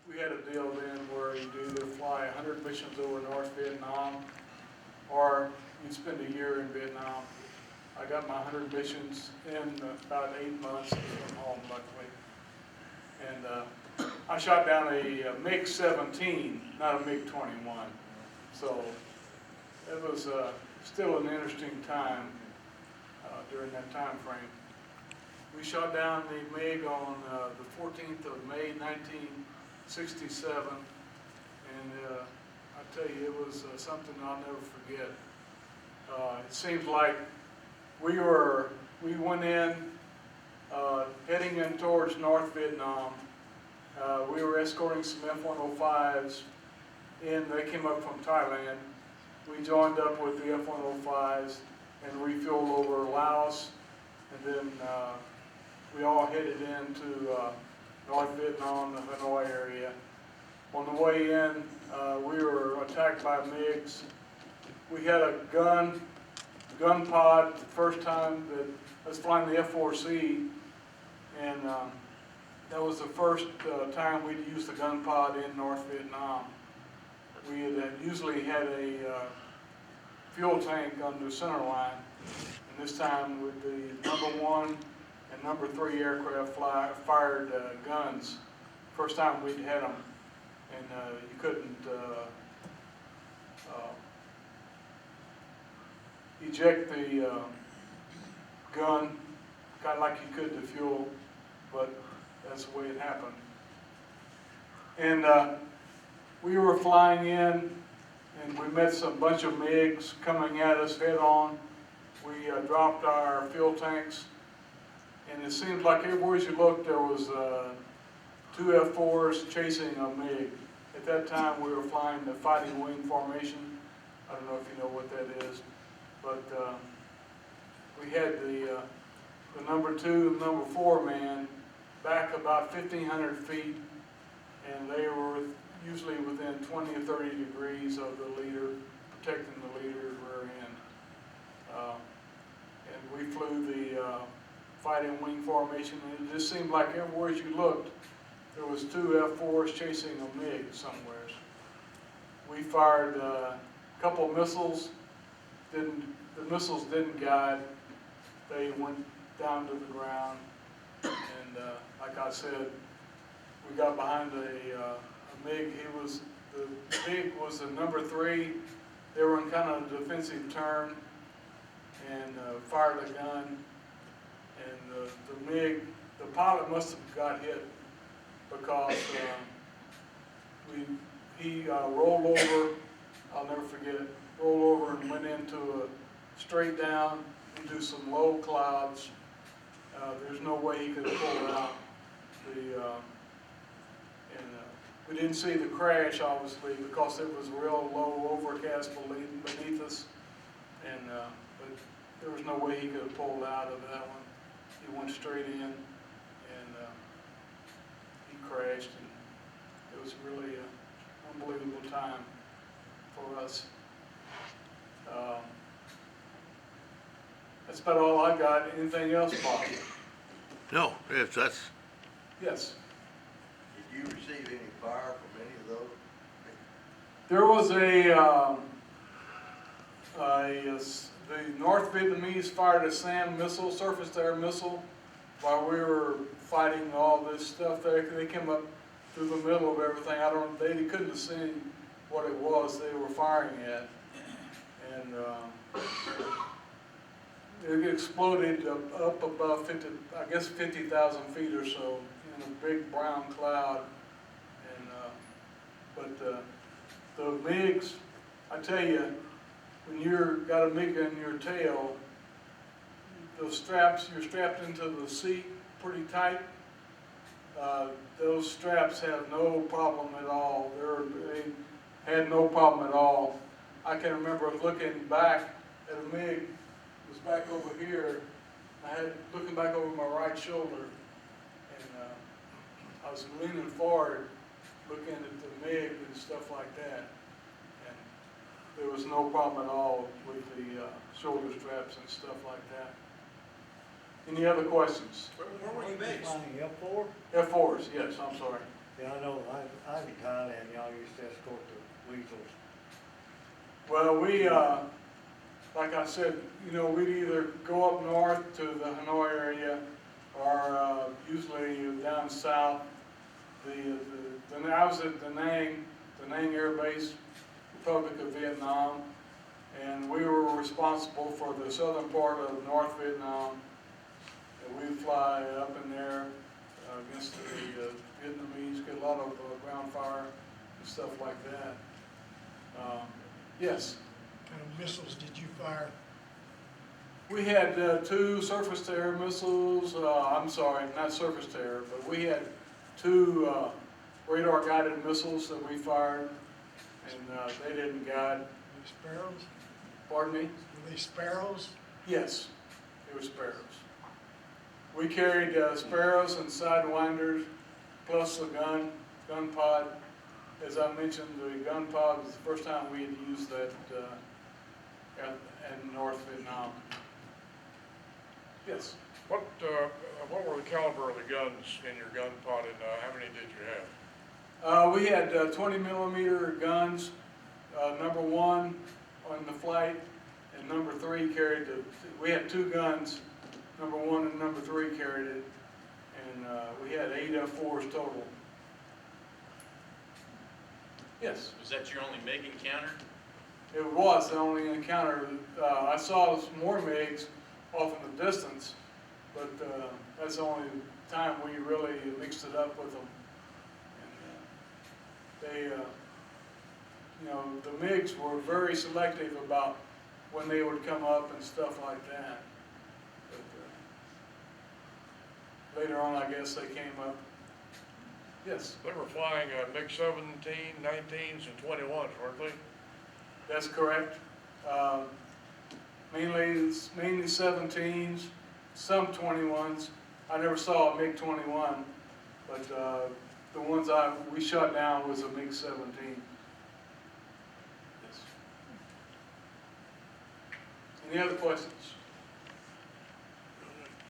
we had a deal then where you'd either fly 100 missions over North Vietnam, or you'd spend a year in Vietnam. I got my 100 missions in about 8 months and came home, luckily. And I shot down a MIG 17, not a MiG 21. So it was still an interesting time during that time frame. We shot down the MiG on the 14th of May, 1967, and I tell you, it was something I'll never forget. It seems like we went in, heading in towards North Vietnam. We were escorting some F-105s in. They came up from Thailand. We joined up with the F-105s and refueled over Laos, and then we all headed into North Vietnam, the Hanoi area. On the way in, we were attacked by MiGs. We had a gun pod the first time that I was flying the F-4C, and that was the first time we'd used the gun pod in North Vietnam. We had usually had a fuel tank on the center line, and this time with the #1 and #3 aircraft fired guns. First time we'd had them, and you couldn't eject the gun kind of like you could the fuel, but that's the way it happened. And we were flying in, and we met some bunch of MiGs coming at us head on. We dropped our fuel tanks, and it seemed like everywhere you looked there was 2 F-4s chasing a MiG. At that time we were flying the fighting wing formation. I don't know if you know what that is, but we had the #2 and #4 man back about 1,500 feet, and they were usually within 20 or 30 degrees of the leader, protecting the leader's rear end. And we flew the fighting wing formation, and it just seemed like everywhere you looked, there was 2 F-4s chasing a MiG somewhere. We fired a couple missiles. The missiles didn't guide. They went down to the ground, and like I said, we got behind a MiG. The MiG was the #3. They were in kind of a defensive turn, and fired a gun. And the MiG, the pilot must have got hit because he rolled over. I'll never forget it. Rolled over and went into a straight down into some low clouds. There's no way he could have pulled out. We didn't see the crash, obviously, because it was real low overcast beneath us, and but there was no way he could have pulled out of that one. He went straight in, and he crashed, and it was really an unbelievable time for us. That's about all I got. Anything else, Bob? No, that's. Yes. Did you receive any fire from any of those? There was the North Vietnamese fired a SAM missile, surface-to-air missile, while we were fighting all this stuff there. They came up through the middle of everything. They couldn't have seen what it was they were firing at, and it exploded up above 50,000 feet or so in a big brown cloud. And but the MiGs, I tell you, when you've got a MiG in your tail, those straps, you're strapped into the seat pretty tight. Those straps have no problem at all. They had no problem at all. I can remember looking back at a MiG. It was back over here. Looking back over my right shoulder, and I was leaning forward, looking at the MiG and stuff like that. And there was no problem at all with the shoulder straps and stuff like that. Any other questions? Where were you based? Flying F4? F-4s, yes, I'm sorry. Yeah, I know, I in Thailand, y'all used to escort the weasels. Well, we, like I said, you know, we'd either go up north to the Hanoi area or usually down south. I was at Da Nang Air Base, Republic of Vietnam, and we were responsible for the southern part of North Vietnam. And we'd fly up in there against the Vietnamese, get a lot of ground fire and stuff like that. Yes. What kind of missiles did you fire? We had 2 surface-to-air missiles, I'm sorry, not surface-to-air, but we had 2 radar-guided missiles that we fired, and they didn't guide. Were they Sparrows? Pardon me? Were they Sparrows? Yes, it was Sparrows. We carried Sparrows and Sidewinders, plus a gun pod. As I mentioned, the gun pod was the first time we had used that in North Vietnam. Yes. What were the caliber of the guns in your gun pod, and how many did you have? We had 20 millimeter guns, number 1 on the flight, and number 3 carried we had 2 guns, number 1 and number 3 carried it, and we had 8 F4s total. Yes. Was that your only MIG encounter? It was the only encounter. I saw some more MiGs off in the distance, but that's the only time we really mixed it up with them. And they, you know, the MiGs were very selective about when they would come up and stuff like that. But later on, I guess they came up. Yes. They were flying MiG 17, 19s, and 21s, weren't they? That's correct. Mainly 17s, some 21s. I never saw a MiG 21, but the ones we shot down was a MiG 17. Yes. Any other questions?